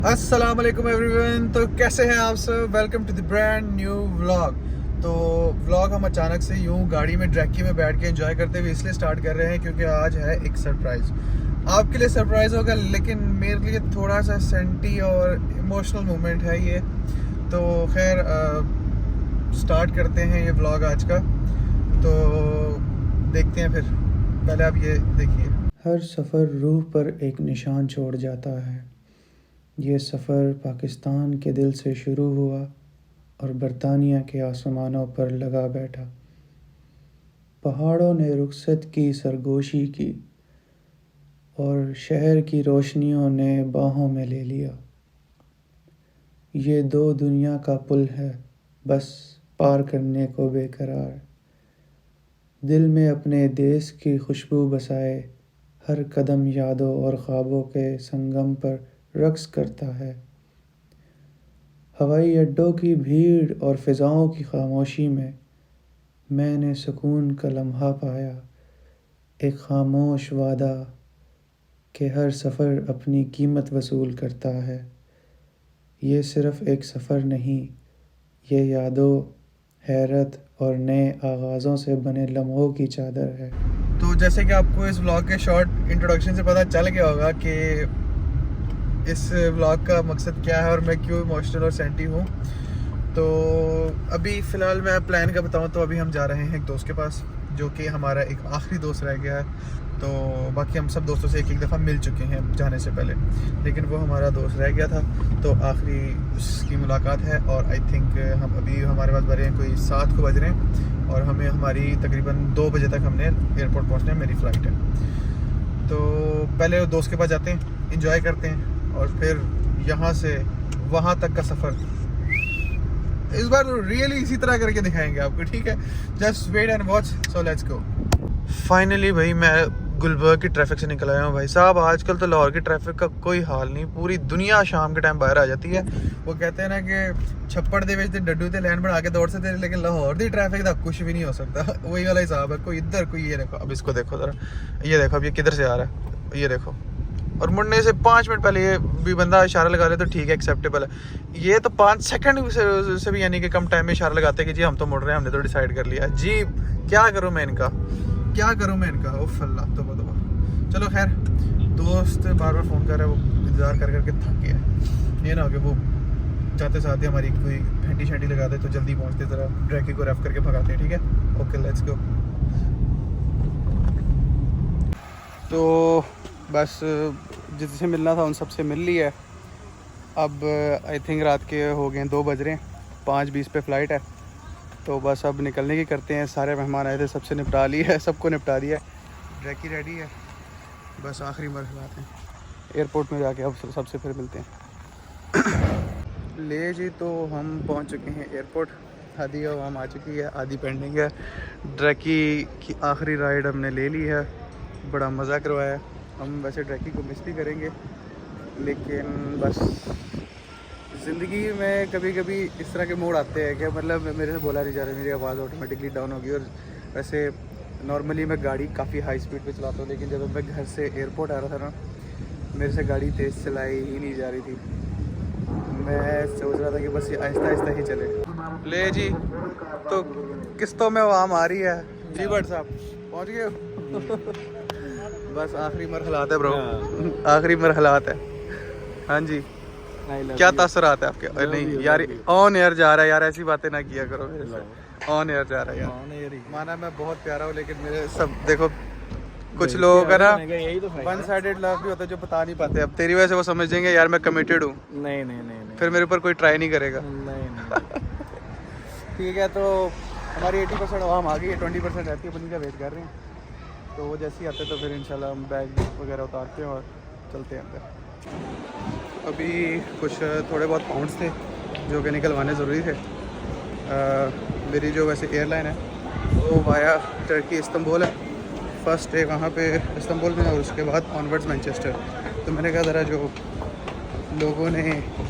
अस्सलाम वालेकुम एवरीवन। तो कैसे हैं आप सब? Welcome to the brand new vlog. तो व्लॉग हम अचानक से यूं गाड़ी में ड्रैकी में बैठ के एंजॉय करते हुए इसलिए स्टार्ट कर रहे हैं क्योंकि आज है एक सरप्राइज़। आपके लिए सरप्राइज़ होगा लेकिन मेरे लिए थोड़ा सा सेंटी और इमोशनल मोमेंट है ये। तो खैर स्टार्ट करते हैं ये व्लॉग आज का। तो देखते हैं फिर। पहले आप ये देखिए। हर सफ़र रूह पर एक निशान छोड़ जाता है। ये सफ़र पाकिस्तान के दिल से शुरू हुआ और बरतानिया के आसमानों पर लगा बैठा। पहाड़ों ने रुखसत की सरगोशी की और शहर की रोशनियों ने बाहों में ले लिया। ये दो दुनिया का पुल है, बस पार करने को बेकरार। दिल में अपने देश की खुशबू बसाए, हर कदम यादों और ख्वाबों के संगम पर रक्स करता है। हवाई अड्डों की भीड़ और फ़िज़ाओं की खामोशी में मैंने सुकून का लम्हा पाया। एक खामोश वादा कि हर सफ़र अपनी कीमत वसूल करता है। ये सिर्फ़ एक सफ़र नहीं, ये यादों, हैरत और नए आगाज़ों से बने लम्हों की चादर है। तो जैसे कि आपको इस व्लॉग के शॉर्ट इंट्रोडक्शन से पता चल गया होगा कि इस व्लॉग का मकसद क्या है और मैं क्यों इमोशनल और सेंटी हूँ। तो अभी फ़िलहाल मैं प्लान का बताऊँ तो अभी हम जा रहे हैं एक दोस्त के पास, जो कि हमारा एक आखिरी दोस्त रह गया है। तो बाकी हम सब दोस्तों से एक दफ़ा मिल चुके हैं जाने से पहले, लेकिन वो हमारा दोस्त रह गया था। तो आखिरी उसकी मुलाकात है और आई थिंक हम अभी हमारे पास बजे हैं कोई 7 को बज रहे हैं और हमें हमारी तकरीबन 2 बजे तक हमने एयरपोर्ट पहुँचना है, मेरी फ़्लाइट है। तो पहले दोस्त के पास जाते हैं, इंजॉय करते हैं और फिर यहाँ से वहाँ तक का सफ़र इस बार रियली इसी तरह करके दिखाएंगे आपको, ठीक है? Just wait and watch. So let's go. Finally भाई मैं गुलबर्ग की ट्रैफिक से निकल आया हूँ। भाई साहब आजकल तो लाहौर की ट्रैफिक का कोई हाल नहीं, पूरी दुनिया शाम के टाइम बाहर आ जाती है। वो कहते हैं ना कि छप्पड़ दे विच डड्डू ते लैंड बना के दौड़ से थे, लेकिन लाहौर की ट्रैफिक का कुछ भी नहीं हो सकता। वही वाला हिसाब है, कोई इधर कोई ये देखो। अब इसको देखो ज़रा, ये देखो अब ये किधर से आ रहा है, ये देखो। और मुड़ने से 5 मिनट पहले ये भी बंदा इशारा लगा ले तो ठीक है, एक्सेप्टेबल है। ये तो 5 सेकंड से भी यानी कि कम टाइम में इशारा लगाते हैं कि जी हम तो मुड़ रहे हैं, हमने तो डिसाइड कर लिया। जी क्या करूँ मैं इनका, क्या करूँ मैं इनका। उफ अल्लाह तो बताओ। चलो खैर, दोस्त बार बार फ़ोन कर रहा है, वो इंतज़ार कर करके थक गया है। ये ना हो कि वो जाते साथ ही हमारी कोई फेंटी शेंटी लगा दे तो जल्दी पहुँचते, ज़रा ड्रैकी को रेफ करके भगाते हैं, ठीक है? Okay let's go. तो बस जिससे मिलना था उन सब से मिल लिया है। अब आई थिंक रात के हो गए 2 बज रहे हैं, 5:20 पे फ़्लाइट है। तो बस अब निकलने की करते हैं। सारे मेहमान आए थे, सबसे निपटा लिया है, सबको निपटा दिया है। ड्रैकी रेडी है, बस आखिरी मरहलात हैं। एयरपोर्ट में जाके अब सबसे फिर मिलते हैं। ले जी, तो हम पहुंच चुके हैं एयरपोर्ट। आधी हम आ चुकी है, आधी पेंडिंग है। ड्रैकी की आखिरी राइड हमने ले ली है, बड़ा मज़ा करवाया। हम वैसे ड्रैकी को मिस भी करेंगे, लेकिन बस ज़िंदगी में कभी कभी इस तरह के मोड़ आते हैं कि मतलब मेरे से बोला नहीं जा रहा, मेरी आवाज़ ऑटोमेटिकली डाउन होगी। और वैसे नॉर्मली मैं गाड़ी काफ़ी हाई स्पीड पे चलाता हूँ, लेकिन जब मैं घर से एयरपोर्ट आ रहा था ना, मेरे से गाड़ी तेज़ चलाई ही नहीं जा रही थी। मैं सोच रहा था कि बस ये आहिस्ता आहिस्ता ही चले। ले जी, तो किस्तों में आवाम आ रही है जी। भट्ट साहब पहुँच गए हो? बस आखिरी मरहलात है ब्रो, आखिरी मरहलात है। हाँ जी, क्या तासुरात है आपके? नहीं यार, ऑन एयर जा रहा है यार, ऐसी बातें ना किया करो मेरे से। ऑन एयर जा रहा है यार, माना मैं बहुत प्यारा हूँ, लेकिन मेरे सब देखो कुछ लोगों का ना वन साइडेड लव भी होता है जो बता नहीं पाते। अब तेरी वजह से वो समझ जाएंगे यार मैं कमिटेड हूँ। नहीं, फिर मेरे ऊपर कोई ट्राई नहीं करेगा। नहीं। ठीक है, तो हमारी 80% आवाम आ गई है, 20% रहती है, बनी का वेट कर रहे हैं। तो वो जैसे ही आते तो फिर इंशाल्लाह हम बैग वगैरह उतारते हैं और चलते हैं अंदर। अभी कुछ थोड़े बहुत पाउंड्स थे जो कि निकलवाने ज़रूरी थे। मेरी जो वैसे एयरलाइन है वो वाया टर्की इस्तंबुल है। फ़र्स्ट डे वहाँ पे इस्तंबुल में और उसके बाद ऑनवर्ड्स मैनचेस्टर। तो मैंने कहा ज़रा जो लोगों ने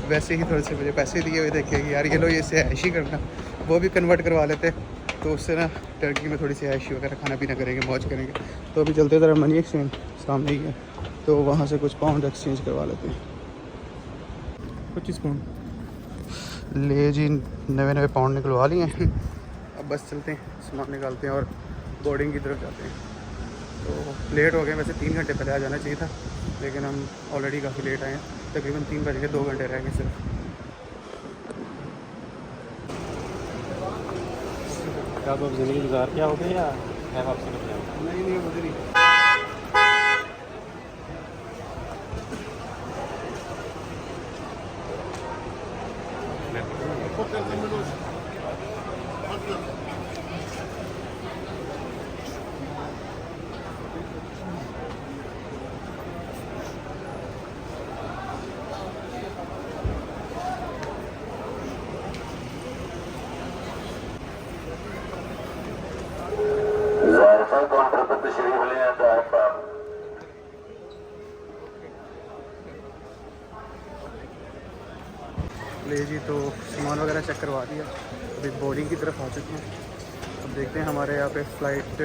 वैसे ही थोड़े से मुझे पैसे दिए हुए देखे कि यार ये लो ये से ऐशी करना, वो भी कन्वर्ट करवा लेते, तो उससे ना टर्की में थोड़ी सी ऐशी वगैरह खाना पीना करेंगे, मौज करेंगे। तो अभी चलते ज़रा मनी एक्सचेंज सामने ही है, तो वहाँ से कुछ पाउंड एक्सचेंज करवा लेते हैं। 25 पाउंड ले जी, 99 पाउंड निकलवा लिए हैं। अब बस चलते हैं, सामान निकालते हैं और बोर्डिंग की तरफ जाते हैं। तो लेट हो गए, वैसे 3 घंटे पहले आ जाना चाहिए था, लेकिन हम ऑलरेडी काफ़ी लेट आए हैं। तकरीबन 3 बज गए, 2 घंटे रह गए सिर्फ। क्या आप ज़िंदगी गुजार क्या हो गए या है वापस निकले हो? नहीं उधर ही। ले जी, तो सामान वगैरह चेक करवा दिया, अभी बोर्डिंग की तरफ आ चुके हैं। अब देखते हैं हमारे यहाँ पे फ़्लाइट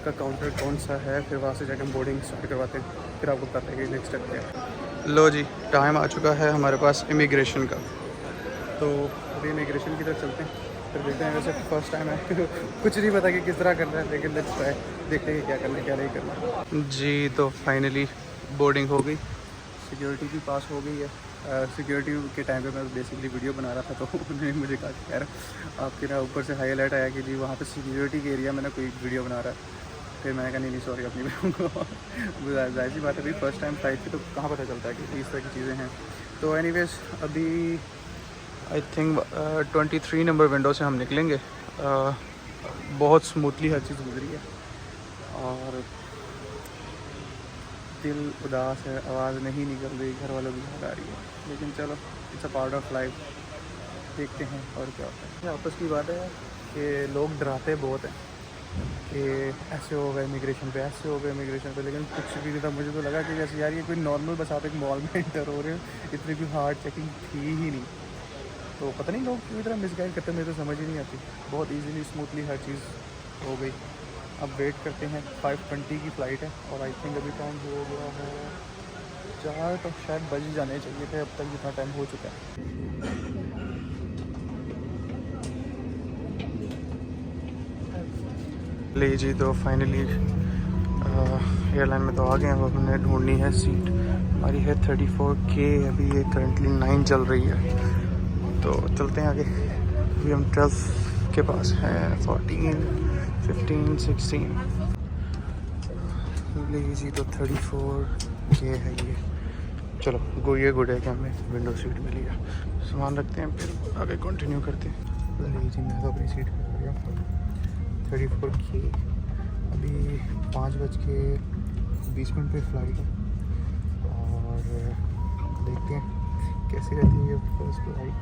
का काउंटर कौन सा है, फिर वहाँ से जाकर हम बोर्डिंग सबमिट करवाते हैं, फिर आपको बताते हैं कि नेक्स्ट स्टेप क्या है। लो जी, टाइम आ चुका है हमारे पास इमिग्रेशन का, तो अभी इमिग्रेशन की तरफ चलते हैं, फिर देखते हैं। वैसे फर्स्ट टाइम है कुछ नहीं पता कि किस तरह करना है, लेकिन लेट्स ट्राई, देखते हैं क्या करना है क्या नहीं करना जी। तो फाइनली बोर्डिंग हो गई, सिक्योरिटी भी पास हो गई है। सिक्योरिटी के टाइम पे मैं बेसिकली वीडियो बना रहा था, तो उन्होंने मुझे कहा कि यार आपके ना ऊपर से हाई अलर्ट आया कि जी वहाँ पे सिक्योरिटी के एरिया में ना कोई वीडियो बना रहा है। फिर मैंने कहा नहीं सॉरी अपनी जाहिर सी बात है, अभी फर्स्ट टाइम फ्लाइट की तो कहाँ पता चलता है कि इस तरह की चीज़ें हैं। तो एनीवेज अभी आई थिंक 23 नंबर विंडो से हम निकलेंगे। बहुत स्मूथली हर चीज़ गुजरी है और दिल उदास है, आवाज़ नहीं निकल रही, घर वालों की याद आ रही है, लेकिन चलो it's a part of life, देखते हैं और क्या होता है। आपस की बात है कि लोग डराते बहुत हैं कि ऐसे हो गए इमिग्रेशन पे, ऐसे हो गए इमिग्रेशन पे, लेकिन कुछ भी नहीं था। मुझे तो लगा कि जैसे यार ये कोई नॉर्मल, बस आप एक मॉल में एंटर हो रहे हो, इतनी कोई हार्ड चेकिंग थी ही नहीं। तो पता नहीं लोग पूरी तरह मिसगाइड करते, मुझे तो समझ ही नहीं आती। बहुत ईजीली स्मूथली हर चीज़ हो गई। अब वेट करते हैं, 5:20 की फ़्लाइट है और आई थिंक अभी टाइम हो गया है 4, तो शायद बज ही जाने चाहिए थे अब तक, जितना टाइम हो चुका है। ले जी, तो फाइनली एयरलाइन में तो आ गए हैं। अब हमने ढूंढनी है सीट, हमारी है 34K, अभी ये करंटली 9 चल रही है, तो चलते हैं आगे। अभी हम 12 के पास हैं, 14, 15, 16 ले जी, तो 34K है ये। चलो ये गुड है कि हमें विंडो सीट मिली है। सामान रखते हैं, फिर आगे कंटिन्यू करते हैं। ले जी, मैं तो अपनी सीट पर आ गया, 34K। अभी 5:20 पे फ़्लाइट है और देखते हैं कैसी रहती है ये फर्स्ट फ्लाइट।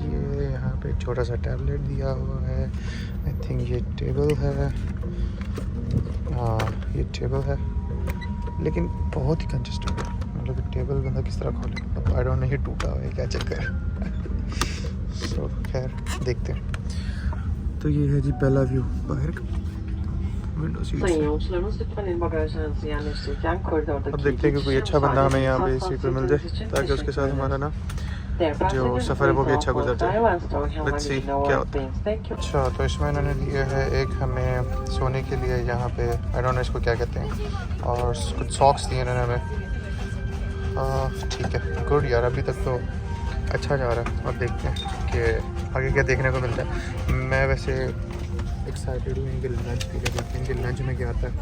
ये यहाँ पे छोटा सा टैबलेट दिया हुआ है, आई थिंक ये टेबल है। हाँ ये टेबल है, लेकिन बहुत ही कंजस्टेड है, मतलब टेबल बंदा किस तरह खोले। अब आई डोंट नो ये टूटा हुआ है क्या चक्कर है। सो खैर देखते हैं। तो ये है जी पहला व्यू बाहर का, विंडो सीट से। अब देखते हैं कि कोई अच्छा बंदा हमें यहाँ पे सीट पे मिल जाए, ताकि उसके साथ हमारा ना जो सफ़र है वो भी अच्छा गुजर जाए। लेट्स सी क्या होता है। अच्छा, तो इसमें इन्होंने दिया है एक हमें सोने के लिए, यहाँ पे आई डोंट नो इसको क्या कहते हैं, और कुछ सॉक्स दिए इन्होंने हमें। ठीक है, गुड यार, अभी तक तो अच्छा जा रहा है। और देखते हैं कि आगे क्या देखने को मिलता है। मैं वैसे एक्साइटेड हूँ इनके लंच के लिए, देखते हैं इनके लंच में क्या आता है,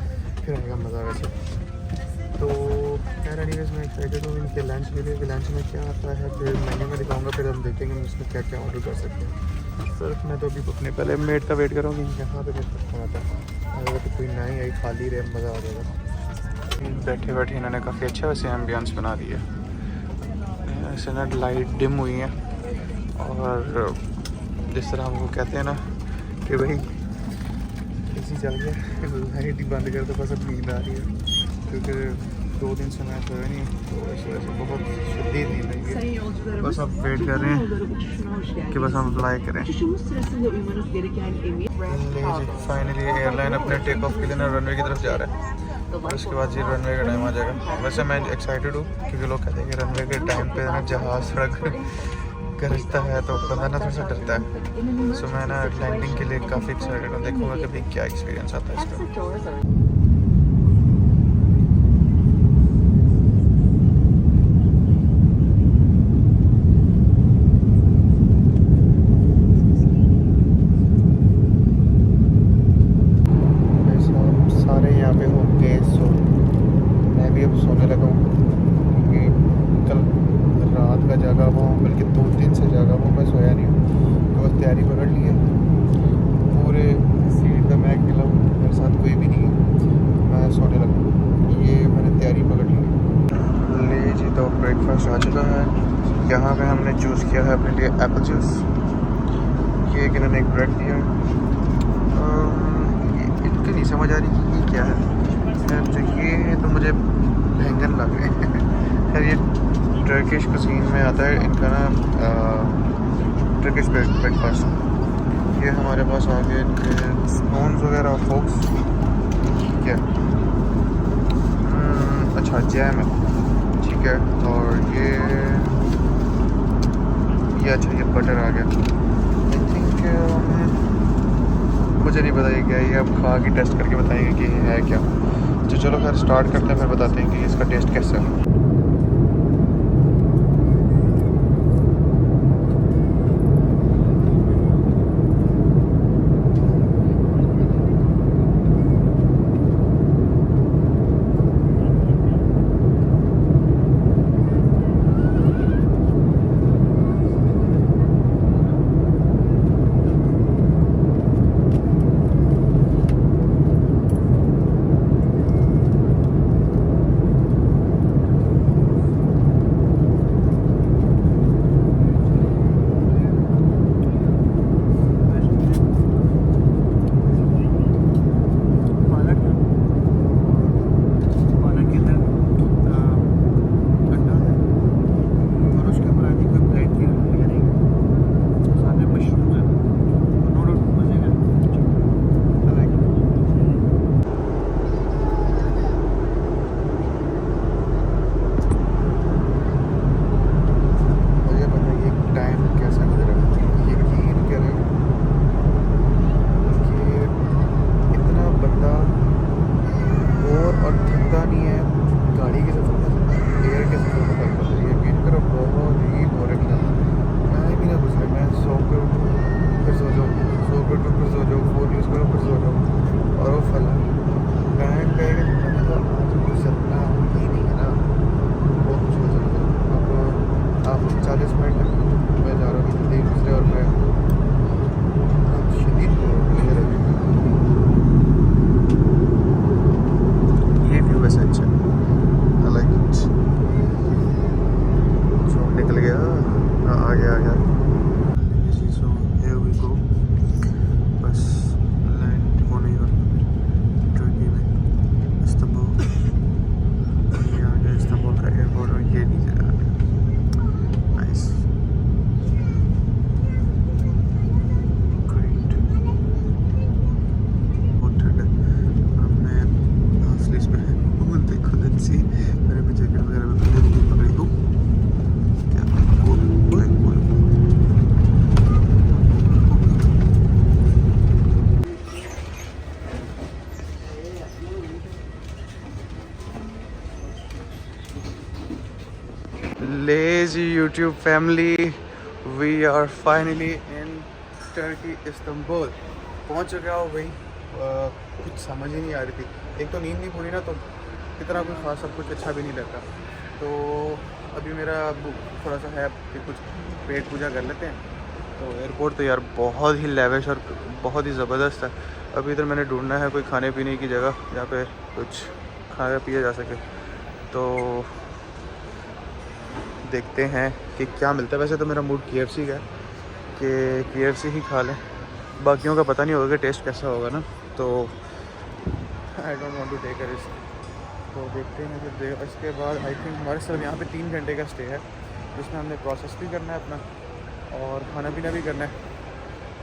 फिर आएगा मज़ा वैसे। तो खैर एनीवेज मैं एक्साइटेड हूँ इनके लंच के लिए कि लंच में क्या आता है, फिर मेन्यू में दिखाऊंगा, फिर हम देखेंगे हम इसमें क्या क्या ऑर्डर कर सकते हैं। सिर्फ मैं तो अभी अपने पहले मेड का वेट करूँगी, यहाँ पे मेरे पास खाना था, अगर तो कोई नहीं आई खाली रहे मज़ा आ जाएगा। बैठे बैठे इन्होंने काफ़ी अच्छा वैसे एम्बियंस बना दिया, ऐसे ना लाइट डिम हुई है, और जिस तरह हमको कहते हैं ना कि भाई किसी चल गया लाइट ही बंद कर, तो बस अब नींद आ रही है, क्योंकि 2 दिन से मैं सोया नहीं, तो इस वजह से बहुत शदीद नींद आई है। बस अब वेट कर रहे हैं कि बस हम अप्लाई करें। फाइनली एयरलाइन अपने टेक ऑफ के लिए ना रनवे की तरफ जा रहा है। और उसके बाद ये रनवे का टाइम आ जाएगा। वैसे मैं एक्साइटेड हूँ क्योंकि लोग कहते हैं कि रनवे के टाइम पे ना जहाज सड़क गरजता है तो बंदा ना थोड़ा सा डरता है। सो मैं ना लैंडिंग के लिए काफ़ी एक्साइटेड हूँ, देखूँगा कभी क्या एक्सपीरियंस आता है इसका। सारे यहाँ पे हो गए, सो मैं भी अब सोने लगा हूँ क्योंकि कल रात का जागा हुआ हूँ, बल्कि 2 दिन से जागा हुआ हूँ, मैं सोया नहीं हूँ। तो बस तैयारी पकड़ ली है, पूरे सीट पे मैं अकेला हूँ, मेरे साथ कोई भी नहीं है, मैं सोने लगा हूँ। ये मैंने तैयारी पकड़ ली है। ले जी, तो ब्रेकफास्ट आ चुका है। यहाँ पे हमने चूज़ किया है अपने लिए एप्पल जूस। ये एक इन्होंने एक ब्रेड दिया है, इनकी नहीं समझ आ रही कि ये क्या है। तो ये तो मुझे बैंगन लग रहे हैं। खैर ये टर्किश कुजीन में आता है इनका ना, टर्किश ब्रेकफास्ट। ये हमारे पास आ गए इनके स्पून्स वगैरह, फोक्स। क्या अच्छा जैम है, ठीक है। और ये अच्छा ये बटर आ गया। आई थिंक मुझे नहीं पता ये क्या है, ये आप खा के टेस्ट करके बताएंगे कि ये है क्या। तो चलो खैर स्टार्ट करते हैं, फिर बताते हैं कि इसका टेस्ट कैसा है। Lazy YouTube family, we are finally in Turkey, Istanbul. पहुंच चुका हूँ भाई। कुछ समझ ही नहीं आ रही थी, एक तो नींद नहीं पूरी ना, तो इतना कोई खास सब कुछ अच्छा भी नहीं लगता। तो अभी मेरा थोड़ा सा है कि कुछ पेट पूजा कर लेते हैं। तो एयरपोर्ट तो यार बहुत ही लेविश और बहुत ही ज़बरदस्त है। अभी इधर मैंने ढूंढना है कोई खाने पीने की जगह जहाँ पे कुछ खाया पिया जा सके। तो देखते हैं कि क्या मिलता है। वैसे तो मेरा मूड KFC का है कि KFC ही खा लें, बाकियों का पता नहीं होगा कि टेस्ट कैसा होगा ना। तो I don't want to take a risk. तो देखते हैं कि इसके बाद आई थिंक हमारे साथ यहाँ पे 3 घंटे का स्टे है, जिसमें हमने प्रोसेस भी करना है अपना और खाना पीना भी करना है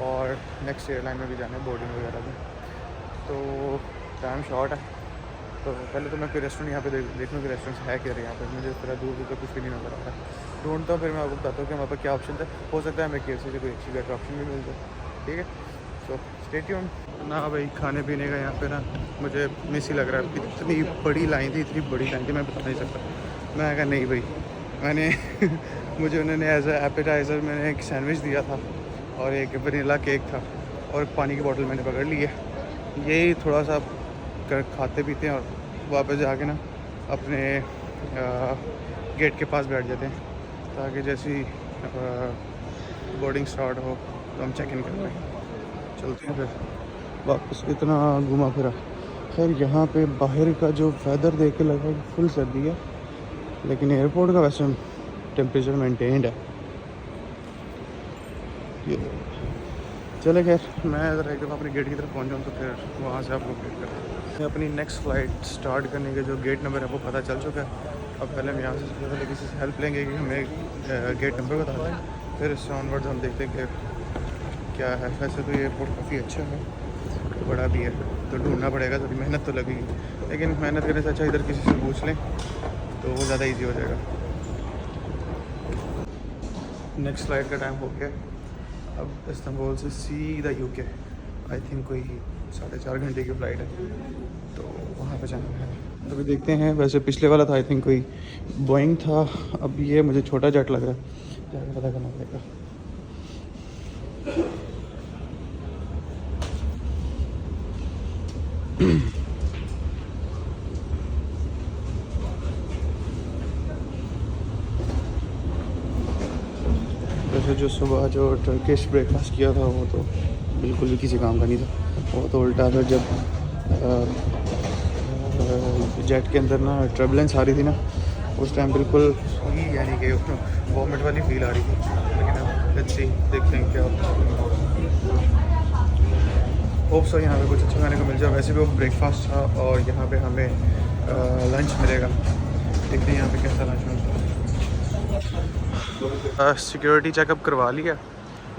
और नेक्स्ट एयरलाइन में भी जाना है, बोर्डिंग वगैरह में। तो टाइम शॉर्ट है, तो पहले तो मैं कोई रेस्टोरेंट यहाँ पे देखूँ कि रेस्टोरेंट है क्या यहाँ पे, मुझे थोड़ा दूर दूर तक कुछ भी नहीं नजर आ रहा। ढूंढता हूँ, फिर मैं आपको बताता हूँ कि वहाँ पर क्या ऑप्शन है। हो सकता है हमें KFC से कोई अच्छी बेटर ऑप्शन भी मिल जाए, ठीक है। सो स्टे ट्यून ना भाई। खाने पीने का यहाँ पे ना मुझे मिस ही लग रहा है। इतनी बड़ी लाइन थी, इतनी बड़ी लाइन थी, मैं बता नहीं सकता। मैं कहा नहीं भाई, मैंने मुझे उन्होंने एज ए एपेटाइज़र मैंने एक सैंडविच दिया था और एक वनीला केक था और पानी की बोतल मैंने पकड़ ली है। यही थोड़ा सा खाते पीते हैं और वापस जाके ना अपने गेट के पास बैठ जाते हैं, ताकि जैसी बोर्डिंग स्टार्ट हो तो हम चेक इन कर पाएँ। चलते हैं फिर वापस। इतना घुमा फिरा। खैर यहाँ पे बाहर का जो वेदर देख के लगा कि फुल सर्दी है, लेकिन एयरपोर्ट का वैसे टेम्परेचर मेंटेन्ड है। ये चले खैर, मैं ज़रा एकदम अपने गेट की तरफ पहुँच जाऊँ तो फिर वहाँ से आपको वेट करें। अपनी नेक्स्ट फ़्लाइट स्टार्ट करने के जो गेट नंबर है वो पता चल चुका है। अब पहले हम यहाँ से सबसे पहले किसी से हेल्प लेंगे कि हमें गेट नंबर बता दें, फिर इससे ऑनवर्ड्स हम देखते हैं कि क्या है। वैसे तो ये एयरपोर्ट काफ़ी अच्छा है, बड़ा भी है, तो ढूंढना पड़ेगा, थोड़ी मेहनत तो लगेगी, लेकिन मेहनत करने से अच्छा इधर किसी से पूछ लें तो वो ज़्यादा ईजी हो जाएगा। नेक्स्ट फ्लाइट का टाइम हो गया। अब इस्तांबुल से सीधा UK, आई थिंक कोई 4.5 घंटे की फ़्लाइट है, तो वहाँ पे जाना है। अभी देखते हैं। वैसे पिछले वाला था आई थिंक कोई बोइंग था, अब ये मुझे छोटा जेट लग रहा है, जाके पता करना पड़ेगा। वैसे जो सुबह जो टर्किश ब्रेकफास्ट किया था वो तो बिल्कुल भी किसी काम का नहीं था। वो तो उल्टा फिर जब जेट के अंदर ना ट्रबलेंस आ रही थी ना, उस टाइम बिल्कुल यानी कि वॉमिट वाली फील आ रही थी। लेकिन अब लेट्स सी, देखते हैं क्या होता है। होप सो यहाँ पे कुछ अच्छा खाने को मिल जाए। वैसे भी वो ब्रेकफास्ट था और यहाँ पे हमें लंच मिलेगा। देखते हैं यहाँ पे कैसा लंच मिलता है। सिक्योरिटी चेकअप करवा लिया।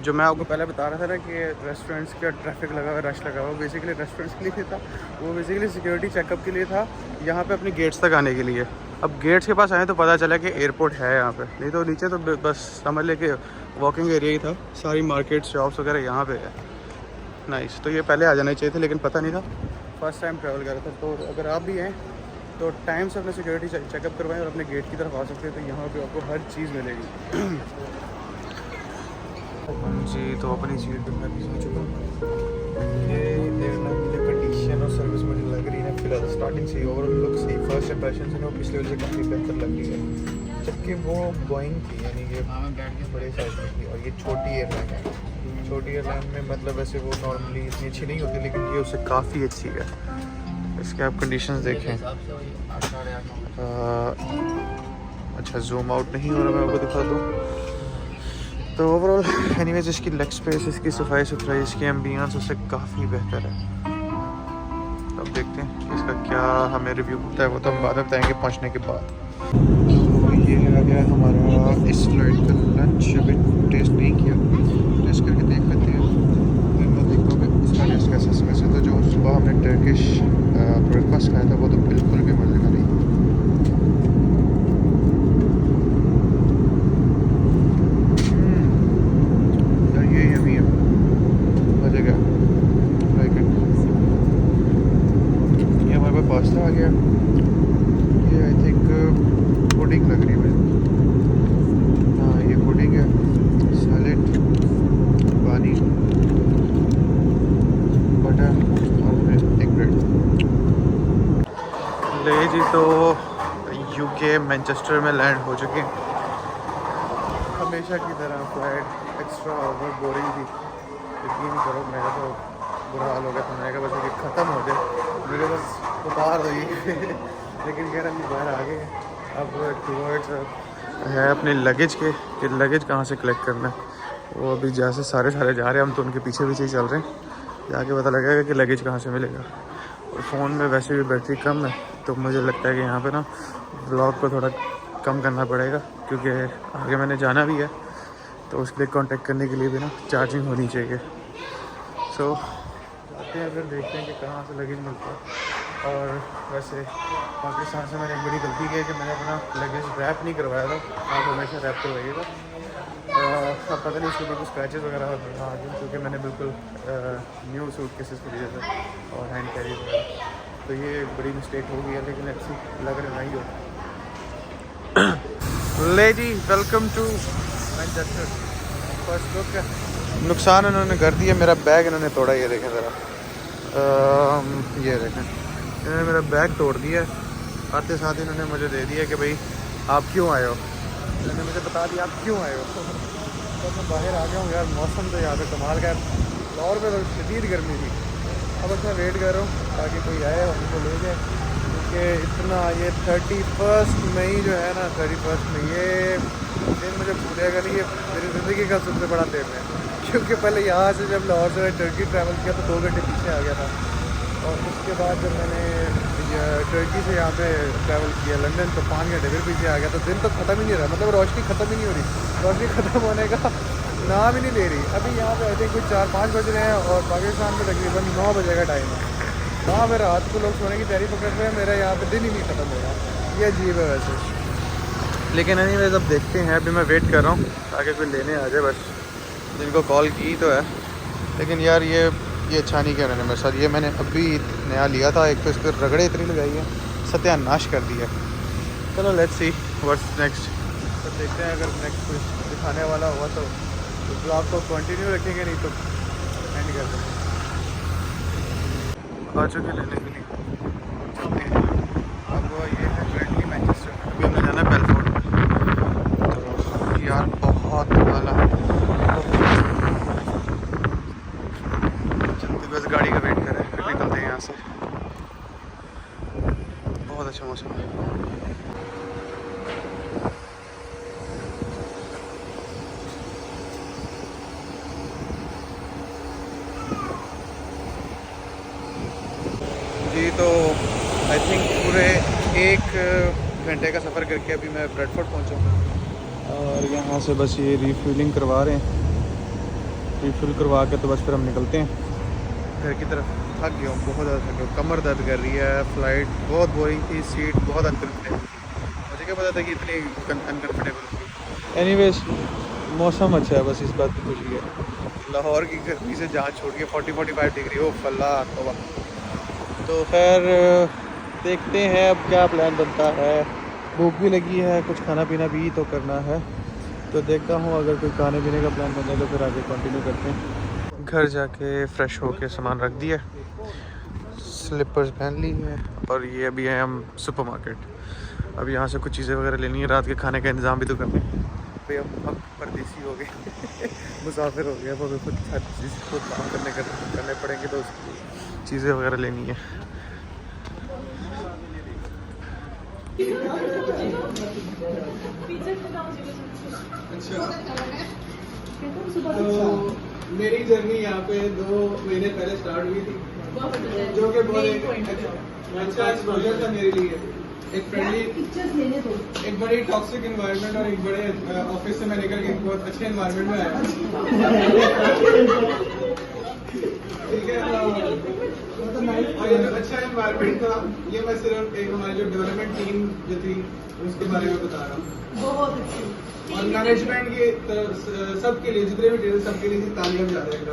जो मैं आपको पहले बता रहा था ना कि रेस्टोरेंट्स का ट्रैफिक लगा हुआ, रश लगा हुआ, बेसिकली रेस्टोरेंट्स के लिए था, वो बेसिकली सिक्योरिटी चेकअप के लिए था, यहाँ पे अपने गेट्स तक आने के लिए। अब गेट्स के पास आए तो पता चला कि एयरपोर्ट है यहाँ पे, नहीं तो नीचे तो बस समझ ले कि वॉकिंग एरिया ही था। सारी मार्केट शॉप्स वगैरह यहाँ पे है। नाइस, तो ये पहले आ जाना चाहिए थे, लेकिन पता नहीं था, फर्स्ट टाइम ट्रैवल कर रहा था। तो अगर आप भी हैं तो टाइम से अपने सिक्योरिटी चेकअप करवाएं और अपने गेट की तरफ आ सकते हैं, तो यहाँ पे आपको हर चीज़ मिलेगी। जी, तो अपनी सीट पर मैं भी आ चुका हूँ। ये देखना मुझे कंडीशन और सर्विस मुझे लग रही है फिलहाल स्टार्टिंग से ही, ओवरऑल लुक से फर्स्ट इंप्रेशन से वो पिछले वाले से काफ़ी बेहतर लग रही है। जबकि वो बोइंग थी, यानी कि बड़े साइज में थी, और ये छोटी एयरलाइन है। छोटी एयरलाइन में मतलब वैसे वो नॉर्मली इतनी अच्छी नहीं होती, लेकिन ये उससे काफ़ी अच्छी है। इसके आप कंडीशंस देखें। अच्छा, जूम आउट नहीं हो रहा, मैं आपको दिखा दूँ। तो ओवरऑल एनीवेज इसकी लेग स्पेस, इसकी सफाई सुथराई, इसकी एम्बियंस उससे काफ़ी बेहतर है। अब देखते हैं कि इसका क्या हमें रिव्यू होता है, वो तो हम बाद में बताएंगे पहुंचने के बाद। तो ये आ गया हमारा इस फ्लाइट का लंच। अभी टेस्ट नहीं किया, टेस्ट करके देख लेते हैं, फिर मैं देखूँगा इसका टेस्ट कैसा। इसमें से तो जो सुबह हमने टर्किश ब्रेकफास्ट खाया था वो तो बिल्कुल भी मज़े का नहीं। पास्ता आ गया, ये आई थिंक पुडिंग लग रही है मुझे। हाँ, ये पुडिंग है, सैलेड, पानी, बटर और फिर एक ब्रेड। ले जी, तो UK मैनचेस्टर में लैंड हो चुके हैं। हमेशा की तरह फ्लाइट एक्स्ट्रा ओवर बोरिंग थी। यकीन करो, मेरा तो बुरा हाल हो गया था। मैंने कहा बस ये ख़त्म हो जाए, मेरे बस उतार दो ये। लेकिन खैर अभी बाहर आ गए। अब टूवर्ड्स है अपने लगेज के कि लगेज कहाँ से कलेक्ट करना है। वो अभी जैसे सारे जा रहे हैं, हम तो उनके पीछे पीछे ही चल रहे हैं। जाके पता लगेगा कि लगेज कहाँ से मिलेगा। और फ़ोन में वैसे भी बैटरी कम है, तो मुझे लगता है कि यहाँ पे ना व्लॉग को थोड़ा कम करना पड़ेगा, क्योंकि आगे मैंने जाना भी है, तो उसके लिए कॉन्टेक्ट करने के लिए भी ना चार्जिंग होनी चाहिए। सो जाते हैं, फिर देखते हैं कि कहाँ से लगेज मिलता है। और वैसे पाकिस्तान से मैंने एक बड़ी गलती की है कि मैंने अपना लगेज रैप नहीं करवाया था। आप हमेशा रैप करवाइएगा। अब पता नहीं इसके ऊपर कुछ स्क्रैचेस वगैरह आ गए क्योंकि मैंने बिल्कुल न्यू सूट केसेस को दिया था और हैंड कैरी वगैरह, तो ये एक बड़ी मिस्टेक हो गई है, लेकिन अच्छी लग रहा नहीं हो। ले जी, welcome to Manchester. First look है। नुकसान इन्होंने कर दिया, मेरा बैग इन्होंने तोड़ा। ये देखें ज़रा, ये देखें, इन्होंने मेरा बैग तोड़ दिया। आते साथ इन्होंने मुझे दे दिया कि भाई आप क्यों आए हो। इन्होंने मुझे बता दिया आप क्यों आए हो। तो मैं बाहर आ गया हूँ यार। मौसम तो यहाँ पे कमाल का है। लाहौर में तो शदीद गर्मी थी। अब बस मैं वेट कर रहा हूँ ताकि कोई आए और उनको ले जाए, क्योंकि इतना ये 31 मई जो है ना, 31 मई ये दिन मुझे भूलेगा नहीं। ये मेरी ज़िंदगी का सबसे बड़ा दिन है, क्योंकि पहले यहाँ से जब लाहौर से टर्की ट्रैवल किया तो 2 घंटे पीछे आ गया था, और उसके बाद जब मैंने टर्की से यहाँ पे ट्रैवल किया लंदन तो 5 घंटे फिर पीछे आ गया। तो दिन तो ख़त्म ही नहीं रहा, मतलब रोशनी ख़त्म ही नहीं हो रही। रोशनी ख़त्म होने का नाम ही नहीं ले रही। अभी यहाँ पे आई थिंक कुछ 4-5 बज रहे हैं और पाकिस्तान में तकरीबन 9 बजे का टाइम है। वहाँ पे रात को लोग सोने की तैयारी पकड़ रहे हैं, मेरा यहाँ पे दिन ही नहीं ख़त्म हो रहा। ये अजीब है वैसे, लेकिन एनीवेज अब देखते हैं। अभी मैं वेट कर रहा हूँ ताकि कोई लेने आ जाए। बस जिनको कॉल की तो है, लेकिन यार ये अच्छा नहीं किया उन्होंने मेरे साथ। ये मैंने अभी नया लिया था, एक तो इस पर रगड़े इतनी लगाई है, सत्यानाश कर दिया। चलो लेट्स सी व्हाट्स नेक्स्ट। तो देखते हैं, अगर नेक्स्ट कुछ दिखाने वाला हुआ तो ब्लॉग को कंटिन्यू रखेंगे, नहीं तो एंड कर देंगे। आ चुके लेने के लिए। अब ये है करंटली मैनचेस्टर। अभी हमें जाना है बेलफोर्ड। तो यार बहुत वाला बस गाड़ी का वेट करें, फिर निकलते हैं यहाँ से। बहुत अच्छा मौसम है। जी तो आई थिंक पूरे 1 घंटे का सफ़र करके अभी मैं ब्रेडफोर्ड पहुँचा हूँ, और यहाँ से बस ये रिफ्यूलिंग करवा रहे हैं। रिफ्यूल करवा के तो बस फिर हम निकलते हैं घर की तरफ। थक गया हूँ, बहुत ज़्यादा थक गया हूँ, कमर दर्द कर रही है। फ़्लाइट बहुत बोरिंग थी, सीट बहुत अनकम्फर्टेबल थी, मुझे क्या पता था कि इतनी अनकम्फर्टेबल होगी। एनीवेज मौसम अच्छा है, बस इस बात की खुशी है। लाहौर की गर्मी से जान छोड़ के 40-45 डिग्री हो फल्ला तोबा। तो खैर देखते हैं अब क्या प्लान बनता है। भूख भी लगी है, कुछ खाना पीना भी तो करना है। तो देखता हूँ अगर कोई खाने पीने का प्लान बने तो फिर आगे कंटिन्यू करते हैं। घर जाके फ़्रेश होके सामान रख दिया, स्लीपर्स पहन ली है, और ये अभी है हम सुपरमार्केट। अब यहाँ से कुछ चीज़ें वगैरह लेनी है, रात के खाने का इंतज़ाम भी तो करना है भाई। अब परदेसी हो गए मुसाफिर हो गए, अब हमें खुद हर चीज़ खुद काम करने पड़ेंगे, तो उसकी चीज़ें वगैरह लेनी है। तो मेरी जर्नी यहाँ पे 2 महीने पहले स्टार्ट हुई थी, जो कि बहुत अच्छा एक्सपोजर था मेरे लिए। एक फ्रेंडली, एक बड़ी टॉक्सिक एनवायरनमेंट और एक बड़े ऑफिस से मैं निकल के बहुत अच्छे एनवायरनमेंट में आया। ठीक है, और ये जो अच्छा एनवायरनमेंट था, ये मैं सिर्फ एक हमारी जो डेवलपमेंट टीम जो थी उसके बारे में बता रहा हूँ। बहुत अच्छी, और मैनेजमेंट की सबके लिए, जितने भी टीचर सबके लिए तालियां जा रहे हैं।